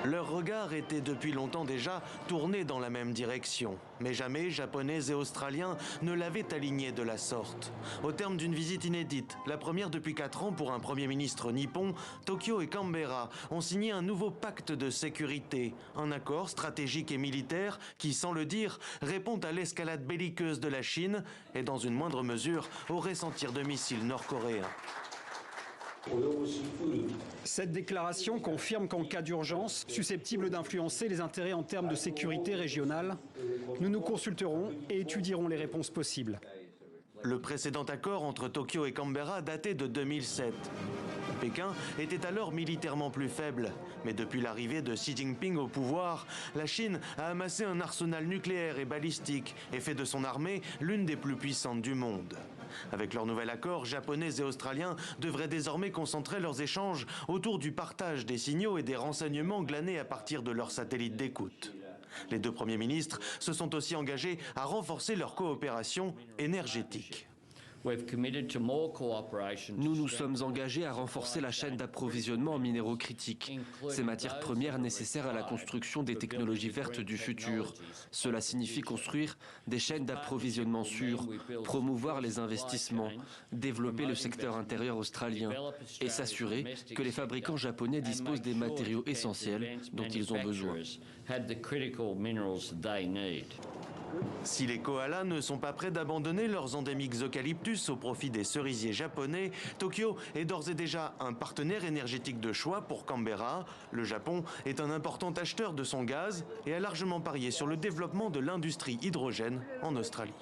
Leur regard était depuis longtemps déjà tourné dans la même direction. Mais jamais Japonais et Australiens ne l'avaient aligné de la sorte. Au terme d'une visite inédite, la première depuis 4 ans pour un Premier ministre nippon, Tokyo et Canberra ont signé un nouveau pacte de sécurité. Un accord stratégique et militaire qui, sans le dire, répond à l'escalade belliqueuse de la Chine et dans une moindre mesure au ressentir de missiles nord-coréens. Cette déclaration confirme qu'en cas d'urgence, susceptible d'influencer les intérêts en termes de sécurité régionale, nous nous consulterons et étudierons les réponses possibles. Le précédent accord entre Tokyo et Canberra datait de 2007. Pékin était alors militairement plus faible. Mais depuis l'arrivée de Xi Jinping au pouvoir, la Chine a amassé un arsenal nucléaire et balistique et fait de son armée l'une des plus puissantes du monde. Avec leur nouvel accord, Japonais et Australiens devraient désormais concentrer leurs échanges autour du partage des signaux et des renseignements glanés à partir de leurs satellites d'écoute. Les deux premiers ministres se sont aussi engagés à renforcer leur coopération énergétique. Nous nous sommes engagés à renforcer la chaîne d'approvisionnement en minéraux critiques, ces matières premières nécessaires à la construction des technologies vertes du futur. Cela signifie construire des chaînes d'approvisionnement sûres, promouvoir les investissements, développer le secteur intérieur australien et s'assurer que les fabricants japonais disposent des matériaux essentiels dont ils ont besoin. Si les koalas ne sont pas prêts d'abandonner leurs endémiques eucalyptus au profit des cerisiers japonais, Tokyo est d'ores et déjà un partenaire énergétique de choix pour Canberra. Le Japon est un important acheteur de son gaz et a largement parié sur le développement de l'industrie hydrogène en Australie.